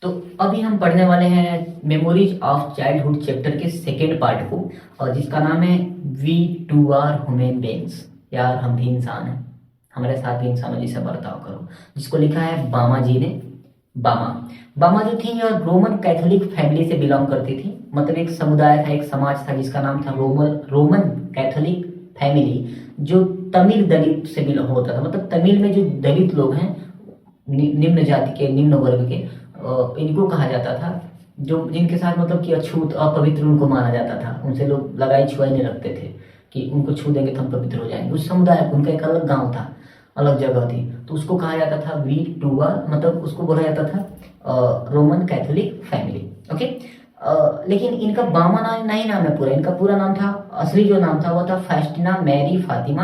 तो अभी हम पढ़ने वाले हैं मेमोरीज ऑफ चाइल्डहुड चैप्टर के सेकेंड पार्ट को, और जिसका नाम है we too are human beings. यार हम भी इंसान हैं, हमारे साथ भी इंसानों जैसा बर्ताव करो। जिसको लिखा है बामा जी ने। बामा बामा जो थी यह रोमन कैथोलिक फैमिली से बिलोंग करती थी। मतलब एक समुदाय था, एक समाज था जिसका नाम था रोमन कैथोलिक फैमिली, जो तमिल दलित से बिलोंग होता था। मतलब तमिल में जो दलित लोग हैं, निम्न जाति के, निम्न वर्ग के, इनको कहा जाता था। जो जिनके साथ मतलब कि अछूत अपवित्र उनको माना जाता था, उनसे लोग लगाई छुआई नहीं रखते थे कि उनको छू देंगे तो हम पवित्र हो जाएंगे। उस समुदाय, उनका एक अलग गांव था, अलग जगह थी, तो उसको कहा जाता था वी टूआ, मतलब उसको बोला जाता था रोमन कैथोलिक फैमिली। ओके। लेकिन इनका बामा नाम नहीं, नाम है पूरा, इनका पूरा नाम था, असली जो नाम था वो था फास्टिना मैरी फातिमा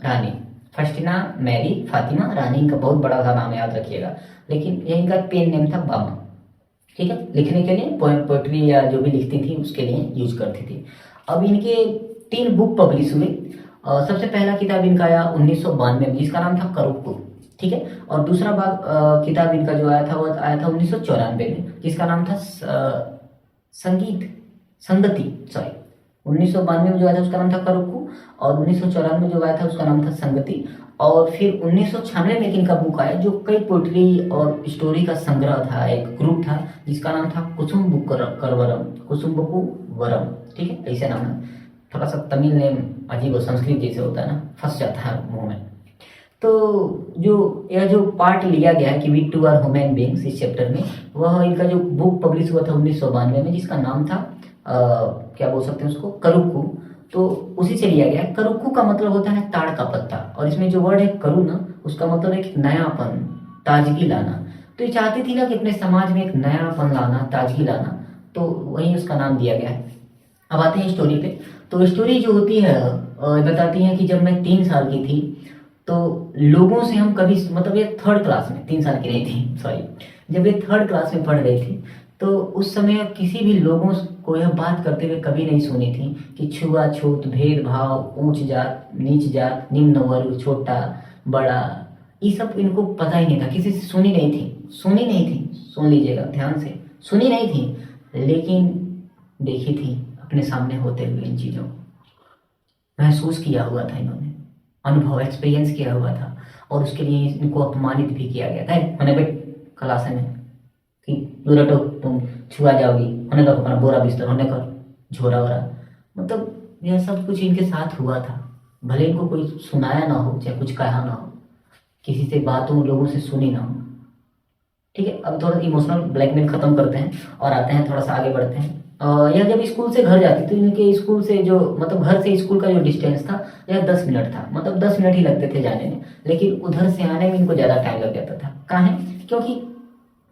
रानी। फास्टिना मैरी फातिमा रानी इनका बहुत बड़ा सा नाम है, याद रखिएगा। लेकिन ये इनका पेन नेम था बामा। ठीक है, लिखने के लिए, पोएम पोएट्री या जो भी लिखती थी उसके लिए यूज करती थी। अब इनके 3 बुक पब्लिश हुए। सबसे पहला किताब इनका आया 1992 में, जिसका नाम था करुक्कू। ठीक है। और दूसरा किताब इनका जो आया था वो आया था 1994 में, जिसका नाम था संगीत संगति, सॉरी। 1992 में जो आया था उसका नाम था करुक्कू, और 1994 में जो आया था उसका नाम था संगति। और फिर 1996 में एक इनका बुक आया जो कई पोइट्री और स्टोरी का संग्रह था, एक ग्रुप था, जिसका नाम था कुसुम्बकुवरम, कुसुम्बकुवरम। ठीक है, ऐसे नाम है। थोड़ा सा तमिल नेम अजीब और संस्कृत जैसे होता है ना, फंस जाता है मुंह में। तो यह जो पार्ट लिया गया है कि we too are human beings इस चैप्टर में, वह इनका जो बुक पब्लिश हुआ था 1992 में, जिसका नाम था क्या बोल सकते हैं उसको, करुक्कू। तो उसी से लिया गया है। करुक्कू का मतलब होता है ताड़ का पत्ता, और इसमें जो वर्ड है करू ना, उसका मतलब एक नयापन, ताजगी लाना। तो ये चाहती थी ना कि अपने समाज में एक नयापन लाना, ताजगी लाना, तो वही उसका नाम दिया गया है। अब आते हैं स्टोरी पे। तो स्टोरी जो होती है बताती है कि जब मैं 3 साल की थी, तो लोगों से हम कभी, मतलब ये 3rd क्लास में, 3 साल की नहीं थी, सॉरी, जब ये 3rd क्लास में पढ़ रही थी, तो उस समय किसी भी लोगों को यह बात करते हुए कभी नहीं सुनी थी कि छुआछूत, भेदभाव, ऊंच जात, नीच जात, निम्न वर्ग, छोटा बड़ा, ये सब इनको पता ही नहीं था, किसी से सुनी नहीं थी, सुन लीजिएगा ध्यान से, सुनी नहीं थी, लेकिन देखी थी अपने सामने होते हुए इन चीज़ों को, महसूस किया हुआ था इन्होंने, अनुभव, एक्सपीरियंस किया हुआ था, और उसके लिए इनको अपमानित भी किया गया था। मैंने भाई क्लास में कि दूर तुम छुआ जाओगी, होने दो अपना बोरा बिस्तर, होने कर झोरा वोरा। मतलब यह सब कुछ इनके साथ हुआ था, भले इनको कोई सुनाया ना हो, चाहे कुछ कहा ना हो, किसी से बातों लोगों से सुनी ना हो। ठीक है, अब थोड़ा इमोशनल ब्लैकमेल खत्म करते हैं और आते हैं, थोड़ा सा आगे बढ़ते हैं। यह जब स्कूल से घर जाती तो इनके स्कूल से जो, मतलब घर से स्कूल का जो डिस्टेंस था यह 10 मिनट था, मतलब 10 मिनट ही लगते थे जाने में, लेकिन उधर से आने में इनको ज़्यादा टाइम लग जाता था। कहाँ है, क्योंकि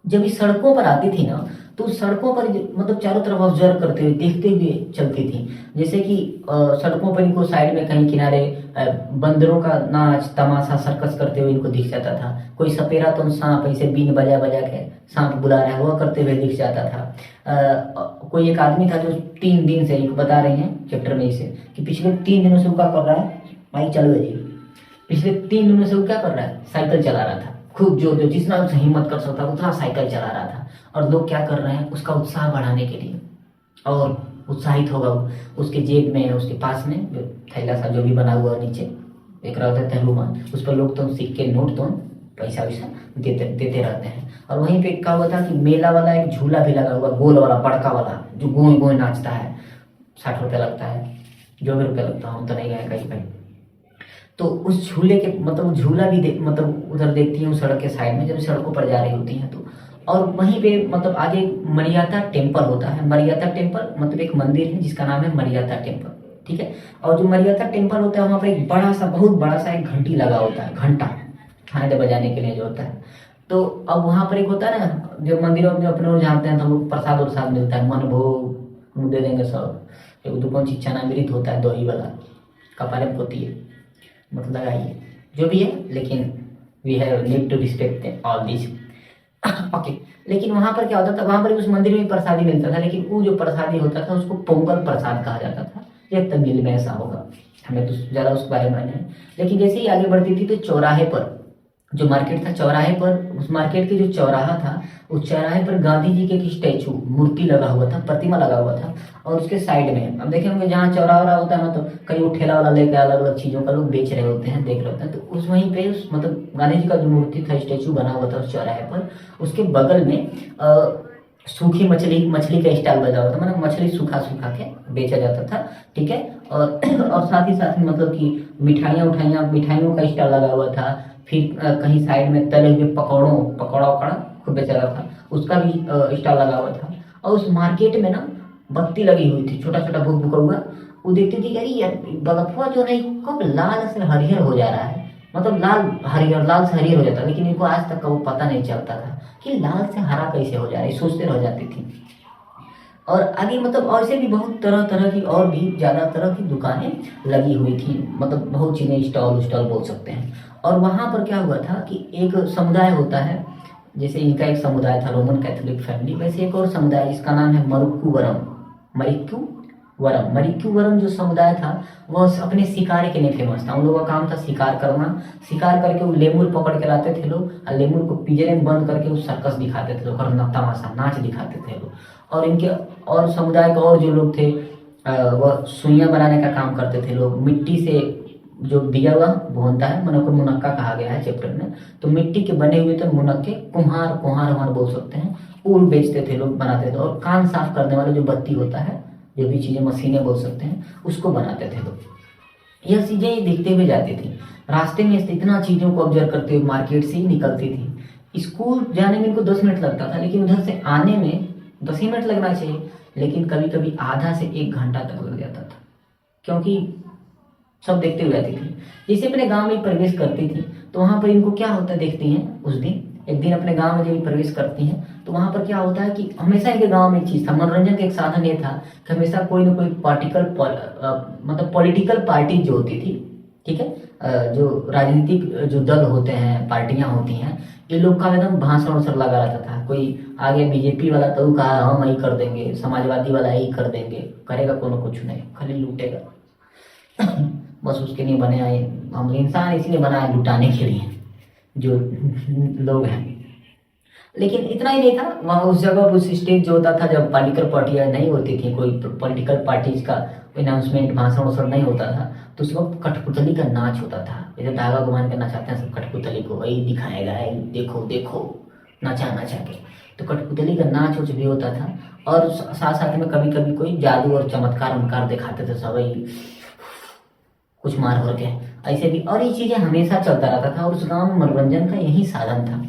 जब इस सड़कों पर आती थी ना, तो सड़कों पर मतलब चारों तरफ ऑब्जर्व करते हुए, देखते हुए चलती थी। जैसे कि सड़कों पर इनको साइड में कहीं किनारे बंदरों का नाच तमाशा, सर्कस करते हुए इनको दिख जाता था। कोई सपेरा तो सांप ऐसे बीन बजा बजा के सांप बुला रहा है, वह करते हुए दिख जाता था। कोई एक आदमी था जो 3 दिन से, बता रहे हैं चैप्टर में इसे, कि पिछले 3 दिनों से वो क्या कर रहा है, माइक चालू है जी, पिछले 3 दिनों से वो क्या कर रहा है, साइकिल चला रहा था, खूब जोर जोर, जितना उससे हिम्मत कर सकता उतना साइकिल चला रहा था। और लोग क्या कर रहे हैं, उसका उत्साह बढ़ाने के लिए, और उत्साहित होगा वो, उसके जेब में, उसके पास में जो थैला सा जो भी बना हुआ नीचे एक रहता है रुमाल, उस पर लोग तो सिक्के नोट तो पैसा वैसा देते रहते हैं। और वहीं पे क्या हुआ था कि मेला वाला एक झूला भी लगा हुआ, गोल वाला, बड़का वाला, जो गोए गोए नाचता है, 60 रुपया लगता है, जो भी रुपया लगता है, हम तो नहीं गए कहीं कहीं। तो उस झूले के, मतलब झूला भी मतलब उधर देखती है, उस सड़क के साइड में, जब सड़कों पर जा रही होती हैं तो। और वहीं पे मतलब आगे मरियाता टेम्पल होता है। मरियाता टेम्पल मतलब एक मंदिर है जिसका नाम है मरियाता टेम्पल। ठीक है। और जो मरियाता टेम्पल होता है वहाँ पर एक बड़ा सा, बहुत बड़ा सा एक घंटी लगा होता है, घंटा खाने बजाने के लिए जो होता है। तो अब वहाँ पर एक होता है ना, जो मंदिरों में जो अपने लोग जानते हैं, तो वो प्रसाद उरसाद मिलता है, मन भोग दे देंगे सब। एक तो कौन सी चनामृत होता है, दही वाला, कपारे में होती है, मतलब लगाइए, जो भी है, लेकिन we have need to respect all this. Okay. लेकिन वहाँ पर क्या होता था, वहाँ पर उस मंदिर में प्रसादी मिलता था, लेकिन वो जो प्रसादी होता था उसको पोंगल प्रसाद कहा जाता था। यह तमिल में ऐसा होगा, हमें तो ज़्यादा उस बारे में नहीं है। लेकिन जैसे ही आगे बढ़ती थी तो चौराहे पर जो मार्केट था चौराहे पर, उस मार्केट के जो चौराहा था, उस चौराहे पर गांधी जी के एक स्टैचू, मूर्ति लगा हुआ था, प्रतिमा लगा हुआ था। और उसके साइड में अब देखे होंगे जहाँ चौराहा वौराहा होता है ना, तो कहीं वो ठेला वाला लेकर अलग अलग चीजों का लोग बेच रहे होते हैं, देख रहे होते हैं। तो उस वहीं पे उस मतलब गांधी जी का जो मूर्ति था, स्टैचू बना हुआ था उस चौराहे पर, उसके बगल में सूखी मछली, मछली का स्टॉल बजा हुआ था, मतलब मछली सूखा सूखा के बेचा जाता था, ठीक है। और और साथ ही साथ में मतलब कि मिठाइयों का स्टॉल लगा हुआ था। फिर कहीं साइड में तले हुए पकौड़ा वकौड़ा खूब बेचा जाता था, उसका भी स्टॉल लगा हुआ था। और उस मार्केट में ना बत्ती लगी हुई थी, छोटा छोटा भुक भुका हुआ। वो देखती थी अरे यार बल्बवा जो है कब लाल से हरिहर हो जा रहा है, मतलब लाल से हरिहर हो जाता है, लेकिन इनको आज तक का वो पता नहीं चलता था कि लाल से हरा कैसे हो जा रहा है, सोचते रह जाती थी। और आगे मतलब ऐसे भी बहुत तरह तरह की और भी ज़्यादा तरह की दुकानें लगी हुई थी, मतलब बहुत चीज़ें, स्टॉल स्टॉल बोल सकते हैं। और वहाँ पर क्या हुआ था कि एक समुदाय होता है, जैसे इनका एक समुदाय था रोमन कैथोलिक फैमिली, वैसे एक और समुदाय जिसका नाम है मरिक्यूवरम जो समुदाय था वह अपने शिकार के लिए फेमस था। उन लोगों का काम था शिकार करना, शिकार करके वो लेमुर पकड़ के लाते थे लोग, और लेमुर को पिंजरे में बंद करके वो सर्कस दिखाते थे लोग, और तमाशा नाच दिखाते थे लोग। और इनके और समुदाय के और जो लोग थे वह सुइयां बनाने का काम करते थे लोग, मिट्टी से जो दिया हुआ भूनता है, मनो को मुनक्का कहा गया है चैप्टर में, तो मिट्टी के बने हुए तो मुनक्के, कुम्हार बोल सकते हैं, ऊल बेचते थे लोग, बनाते थे। और कान साफ करने वाला जो बत्ती होता है, जो भी चीज़ें मशीनें बोल सकते हैं, उसको बनाते थे लोग। यह चीज़ें ही देखते हुए जाती थी, रास्ते में इतना चीज़ों को ऑब्जर्व करते हुए मार्केट से ही निकलती थी। स्कूल जाने में इनको 10 मिनट लगता था, लेकिन उधर से आने में 10 ही मिनट लगना चाहिए, लेकिन कभी कभी आधा से 1 घंटा तक लग जाता था, क्योंकि सब देखते हुए आती थी। जैसे अपने गांव में प्रवेश करती थी तो वहां पर इनको क्या होता है देखती हैं, उस दिन एक दिन अपने गांव में जब प्रवेश करती हैं तो वहां पर क्या होता है कि हमेशा इनके गांव में एक चीज था, मनोरंजन का एक साधन ये था कि हमेशा कोई ना कोई मतलब पॉलिटिकल पार्टी जो होती थी, ठीक है, जो राजनीतिक जो दल होते हैं, पार्टियां होती हैं, ये लोग का एकदम भाषण वाषण लगा रहता था। कोई आगे बीजेपी वाला तो कहा हम यही कर देंगे, समाजवादी वाला यही कर देंगे, करेगा कोनो कुछ नहीं, खाली लूटेगा। बस उसके लिए बने आए हम, इंसान इसलिए बना है लुटाने के लिए जो लोग हैं। लेकिन इतना ही नहीं था, वहाँ उस जगह पर उस स्टेज जो होता था जब पॉलिटिकल पार्टियाँ नहीं होती थी, कोई पॉलिटिकल पार्टीज का अनाउंसमेंट भाषण वाषण नहीं होता था, तो उस वक्त कठपुतली का नाच होता था। जैसे धागा घुमान के नचाते हैं सब कठपुतली को, वही दिखाएगा है, देखो देखो नचा नचा के। तो कठपुतली का नाच उच भी होता था, और साथ साथ में कभी कभी कोई जादू और चमत्कार उमकार दिखाते थे सब, कुछ मार हो के ऐसे भी। और ये चीज़ें हमेशा चलता रहता था, और उस गांव में मनोरंजन का यही साधन था।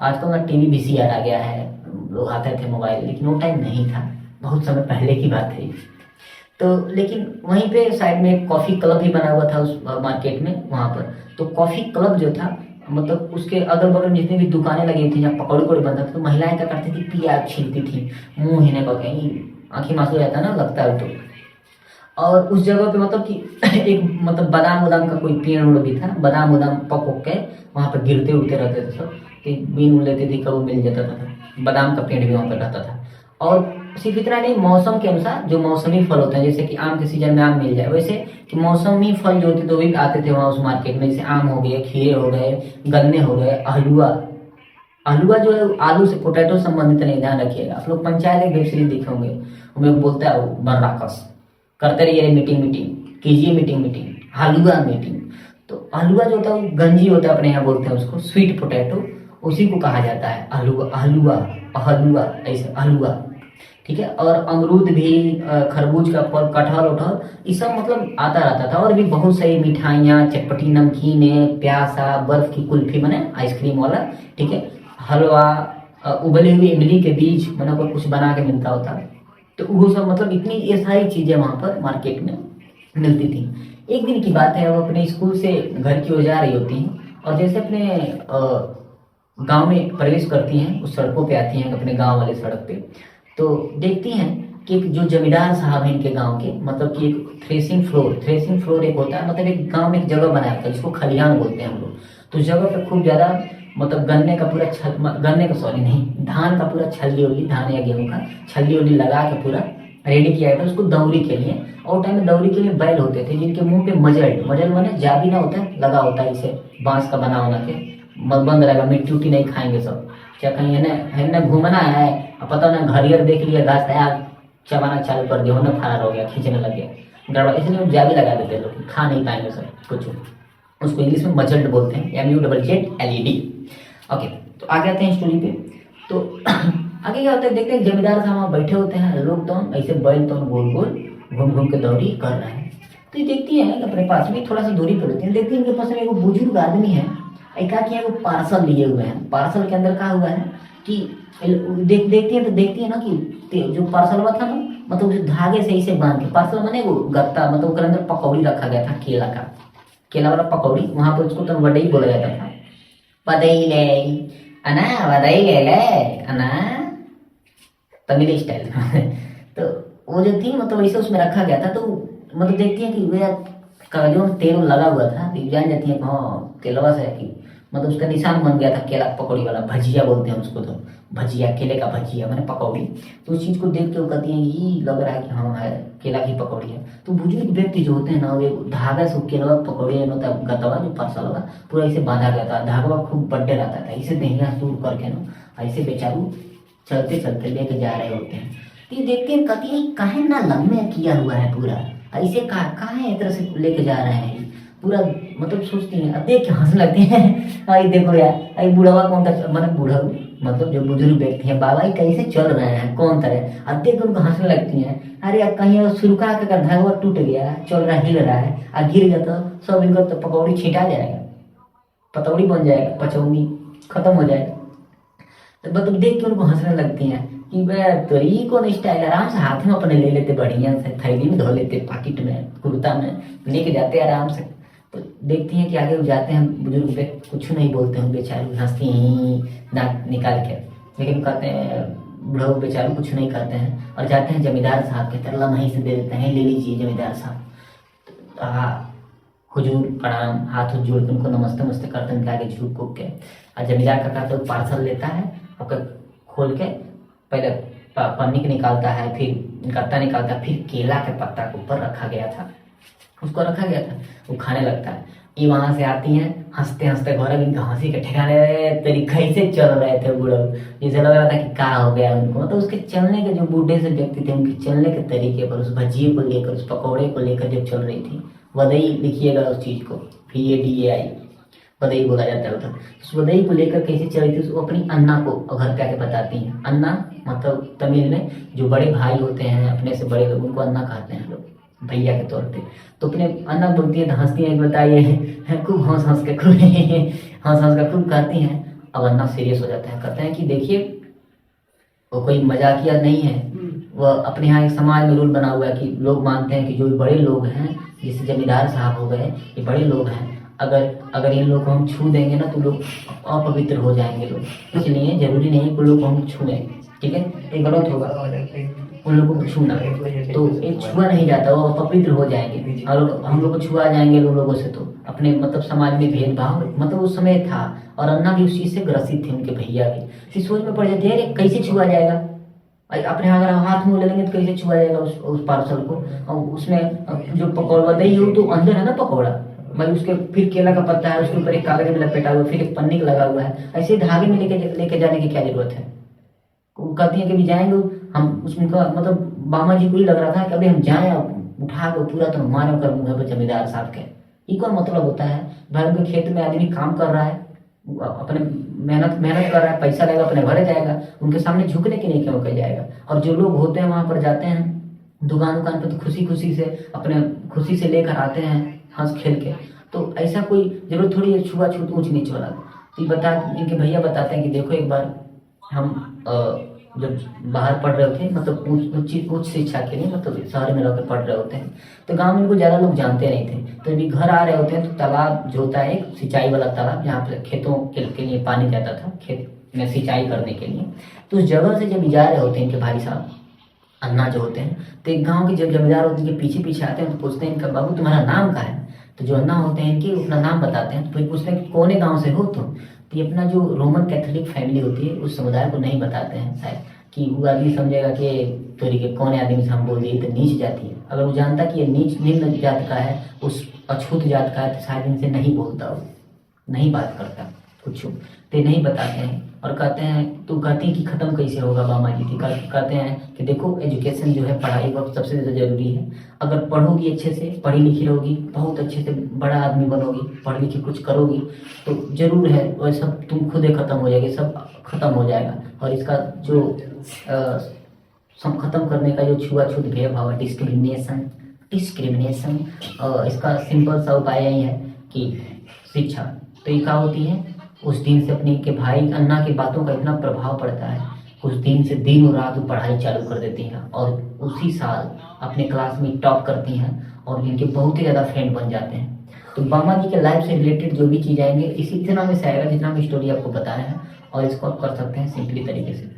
आजकल ना टीवी VCR आ गया है, लोग आते थे मोबाइल, लेकिन वो टाइम नहीं था, बहुत समय पहले की बात है। तो लेकिन वहीं पे साइड में एक कॉफ़ी क्लब भी बना हुआ था उस मार्केट में, वहाँ पर तो कॉफ़ी क्लब जो था, मतलब उसके अगल बगल जितनी भी दुकानें लगी थी जहाँ पकौड़े उकौड़े बनता था, तो महिलाएं क्या करती थी, प्याज छीलती थी, मुँह हिने पर कहीं आँखी मासूम जाता है ना, लगता है तो। और उस जगह पे मतलब कि एक मतलब बादाम उदाम का कोई पेड़ उड़ भी था, बादाम उदाम पक के वहाँ पे गिरते उड़ते रहते थे सब, बीन उड़ लेती थी, कब मिल जाता था, बादाम का पेड़ भी वहाँ पे रहता था। और सिर्फ इतना नहीं, मौसम के अनुसार जो मौसमी फल होते हैं, जैसे कि आम के सीजन में आम मिल जाए, वैसे कि मौसमी फल जो होते थे वो भी आते थे वहाँ उस मार्केट में, जैसे आम हो गए, खीरे हो गए, गन्ने हो गए, आलूआ जो है आलू से पोटैटो संबंधित नहीं, ध्यान रखिएगा। आप लोग पंचायत एक वेब सीरीज देखे होंगे, उनमें बोलता है वो बर्राकस, करते रहिए मीटिंग कीजिए, मीटिंग हलुआ मीटिंग। तो हलुआ जो होता है वो गंजी होता है, अपने यहाँ बोलते हैं उसको स्वीट पोटैटो, उसी को कहा जाता है हलुआ ऐसे हलुआ, ठीक है। और अमरूद भी, खरबूज का फल, कटहल उठल, ये सब मतलब आता रहता था। और भी बहुत सारी मिठाइयाँ, चटपटी नमकीन, प्यासा, बर्फ की कुल्फी बने आइसक्रीम वाला, ठीक है, हलवा, उबली हुई इमली के बीज बना कर कुछ बना के मिलता होता। तो वो सब मतलब इतनी ये सारी चीज़ें वहाँ पर मार्केट में मिलती थी। एक दिन की बात है, वो अपने स्कूल से घर की ओर जा रही होती हैं, और जैसे अपने गांव में प्रवेश करती हैं, उस सड़कों पे आती हैं, अपने गांव वाले सड़क पे, तो देखती हैं कि एक जो जमींदार साहब हैं इनके गांव के, मतलब कि एक थ्रेसिंग फ्लोर एक होता है, मतलब एक गांव में एक जगह बनाया होता है जिसको खलिहान बोलते हैं हम लोग। तो उस जगह पे खूब ज़्यादा मतलब धान का पूरा छल्ली उल्ली, धान या गेहूँ का छल्ली उल्ली लगा के पूरा रेडी किया था उसको दौरी के लिए। और टाइम में दौरी के लिए बैल होते थे जिनके मुंह पे मजल माने जाबी ना होता है, लगा होता है, इसे बांस का बना के बंद रहेगा, मिट्टी उट्टी नहीं खाएंगे सब। क्या कहीं है ना घूमना है, अब पता ना घरियर देख लिया घास आया, चबाना चालू कर दिया, होना फरार हो गया, खींचने लग गया, गड़बड़। इसलिए जाली लगा देते हैं लोग, खा नहीं पाएंगे सब कुछ। उसको इंग्लिश में मचल्ड बोलते हैं, MUZZLED। ओके, तो आगे आते हैं स्टोरी पे। तो आगे क्या होता है देखते हैं, जमींदार साहब वहाँ बैठे होते हैं, लोग तो ऐसे बैल तो गोल गोल घूम घूम के दौड़ी कर रहे हैं। तो ये देखती है कि अपने पास में थोड़ा सा दूरी पर होती है, देखती है इनके पास में एक बुजुर्ग आदमी है, एक किया वो पार्सल लिए हुए हैं। पार्सल के अंदर क्या हुआ है कि देखती है तो देखती है ना कि जो पार्सल हुआ था ना, मतलब उस धागे से इसे बांध के, पार्सल बने वो गत्ता, मतलब उसके अंदर पकौड़ी रखा गया था, केला का, केला वाला पकौड़ी। वहां पर उसको तो वडई बोला जाता था, वदई ले अना, वदई ले अना, तमिल स्टाइल। तो वो जो थी मतलब वैसे उसमें रखा गया था। तो मतलब देखती है कि वे कागजों में तेल लगा हुआ था, तो जान जाती है हाँ केलवा से, कि मतलब उसका निशान बन गया था केला पकौड़ी वाला, भजिया बोलते हैं उसको, तो भजिया, केले का भजिया मैंने पकौड़ी। तो उस चीज़ को देख के वो कहती है ये लग रहा है कि हाँ है केला की पकौड़ी है। तो बुजुर्ग व्यक्ति जो होते हैं ना, वे धागा से केला पकौड़ी होता है, गतवा जो पार्सल होगा पूरा ऐसे बांधा गया था, धागा खूब बड्डे रहता था, इसे दहिया दूर करके ना ऐसे बेचारू चलते चलते लेके जा रहे होते हैं। तो ये देखते हैं कहती है काहे ना लम्बे किया हुआ है पूरा, ऐसे कहाँ है, तरह से लेके जा रहे हैं पूरा, मतलब सोचती हैं। अब देख के हंस लगती हैं, आई देखो यार, आई बुढ़ावा कौन था, मतलब बूढ़ा मतलब जो बुजुर्ग व्यक्ति हैं, बाबा ये कैसे चल रहे हैं, कौन तरह। अब देख उनको हंसने लगती हैं, अरे यार कहीं सुरखा के अगर धागा टूट गया, चल रहा हिल रहा है, और गिर गया तो सब इनका तो पकौड़ी छिटा जाएगा, पतौड़ी बन जाएगा, पचौड़ी खत्म हो जाएगा। तो मतलब देख के उनको हंसने लगती हैं कि वह तो ये कौन स्टाइल, आराम से हाथ में अपने ले लेते, बढ़िया से थैली में धो लेते, पॉकेट में कुर्ता में लेके जाते आराम से। तो देखती हैं कि आगे वो जाते हैं, बुजुर्ग पे कुछ नहीं बोलते हैं, बेचारे हंसती हैं दांत निकाल के, लेकिन कहते हैं बूढ़ा बेचारे कुछ नहीं करते हैं, और जाते हैं जमींदार साहब के तरला वहीं से दे देते हैं, ले लीजिए जमींदार साहब। हाँ हुजूर प्रणाम, हाथ जोड़ के उनको नमस्ते नमस्ते करते हैं, आगे झुक कूक के। और जमींदार का कहते हैं पार्सल लेता है, और खोल के पहले पन्नी के निकालता है, फिर गत्ता निकालता है, फिर केला के पत्ता के ऊपर रखा गया था, उसको रखा गया था, वो खाने लगता है। ये वहां से आती हैं हंसते हंसते, घर इनका हंसी के ठिकाने तरीका से चल रहे थे बूढ़े, जैसे लग रहा था कि क्या हो गया उनको। मतलब उसके चलने के जो बूढ़े से व्यक्ति थे, उनके चलने के तरीके पर, उस भजिए को लेकर, उस पकौड़े को लेकर जब चल रही थी, वदई लिखिएगा उस चीज को, VADAI वदई बोला जाता है उधर। उस वदई को लेकर कैसे चल रही थी, उसको अपनी अन्ना को घर पे आके बताती हैं। अन्ना मतलब तमिल में जो बड़े भाई होते हैं अपने से बड़े लोग, उनको अन्ना कहते हैं लोग, भैया के तौर पे। तो अपने अन्ना बोलती है तो हंसती हैं, बताइए खूब हंस हंस के खूब हंस हंस के खूब कहती हैं। अब अन्ना सीरियस हो जाते हैं, कहते हैं कि देखिए वो कोई मजाकिया नहीं है, वह अपने यहाँ एक समाज में रूल बना हुआ है कि लोग मानते हैं कि जो बड़े लोग हैं, जैसे जमींदार साहब हो गए, ये बड़े लोग हैं, अगर इन लोग को हम छू देंगे ना तो लोग अपवित्र हो जाएंगे लोग, इसलिए जरूरी नहीं कि लोग को हम छुएं, ठीक है, ये गलत होगा उन लोगों को छूना। तो एक छुआ नहीं जाता, वो अपवित्र हो जाएंगे, और हम लोग को छुआ जाएंगे लोगों से, तो अपने मतलब समाज में भेदभाव मतलब उस समय था। और अन्ना भी उस चीज से ग्रसित थे, उनके भैया भी इस सोच में पड़ जाते हैं कैसे छुआ जाएगा, अपने अगर हाथ में ले लेंगे तो कैसे छुआ जाएगा उस पार्सल को। और उसमें जो पकौड़ा दही हो तो अंदर है ना पकौड़ा, मतलब उसके फिर केला का पत्ता है, उसके ऊपर एक कागज में लपेटा हुआ, फिर एक पन्नी लगा हुआ है, ऐसे धागे में लेके जाने की क्या जरूरत है। वो कहती है कि भी जाएंगे हम, उसका मतलब बामा जी को ही लग रहा था कि अभी हम जाएं उठा के पूरा तो मारो कर मुँह पर जमींदार साहब के। ये कौन मतलब होता है भाई, उनके खेत में आदमी काम कर रहा है, अपने मेहनत कर रहा है, पैसा लेगा अपने घर जाएगा, उनके सामने झुकने के नहीं क्यों कह जाएगा। और जो लोग होते हैं वहां पर जाते हैं दुकान पर तो खुशी खुशी से अपने खुशी से लेकर आते हैं हंस खेल के। तो ऐसा कोई जरूरत थोड़ी है छुआ छूत ऊंच नीच वाला। तो इनके भैया बताते हैं कि देखो एक बार हम जब बाहर पढ़ रहे होते हैं, मतलब उच्च शिक्षा के लिए, मतलब शहर में रहकर पढ़ रहे होते हैं, तो गांव में इनको ज़्यादा लोग जानते नहीं थे। तो जब घर आ रहे होते हैं तो तालाब जो होता है एक सिंचाई वाला तालाब, जहाँ पर खेतों के लिए पानी जाता था, खेत में सिंचाई करने के लिए, तो उस जगह से जब जा रहे होते हैं इनके भाई साहब अन्ना जो होते हैं, तो एक गाँव के जब जमींदार होते हैं पीछे पीछे आते हैं तो पूछते हैं इनका बाबू तुम्हारा नाम क्या है। तो जो अन्ना होते हैं इनके अपना नाम बताते हैं, तो फिर पूछते हैं कौन गाँव से हो तुम। तो ये अपना जो रोमन कैथोलिक फैमिली होती है उस समुदाय को नहीं बताते हैं, शायद कि वो आदमी समझेगा कि तोरी के कौन आदमी से हम बोल दिए तो नीच जाती है। अगर वो जानता कि ये नीच निम्न जात का है, उस अछूत जात का है, तो शायद इनसे नहीं बोलता, वो नहीं बात करता। कुछ तो ये नहीं बताते हैं और कहते हैं, तो कहती हैं कि ख़त्म कैसे होगा बामा जी थी, कहते हैं कि देखो एजुकेशन जो है, पढ़ाई वक्त सबसे ज़्यादा ज़रूरी है। अगर पढ़ोगी अच्छे से, पढ़ी लिखी रहोगी, बहुत अच्छे से बड़ा आदमी बनोगी, पढ़ लिख के कुछ करोगी, तो ज़रूर है वह सब तुम खुद ही ख़त्म हो जाएगी, सब ख़त्म हो जाएगा। और इसका जो सब ख़त्म करने का जो छुआछूत भेदभाव है, डिस्क्रिमिनेशन, इसका सिंपल सा उपाय यही है कि शिक्षा। तो ये क्या होती है, उस दिन से अपने के भाई अन्ना की बातों का इतना प्रभाव पड़ता है, उस दिन से दिन और रात वो पढ़ाई चालू कर देती हैं और उसी साल अपने क्लास में टॉप करती हैं और इनके बहुत ही ज़्यादा फ्रेंड बन जाते हैं। तो बामा जी के लाइफ से रिलेटेड जो भी चीज़ आएंगे इसी इतना में से आएगा जितना भी स्टोरी आपको बताया है, और इसको आप कर सकते हैं सिंपली तरीके से।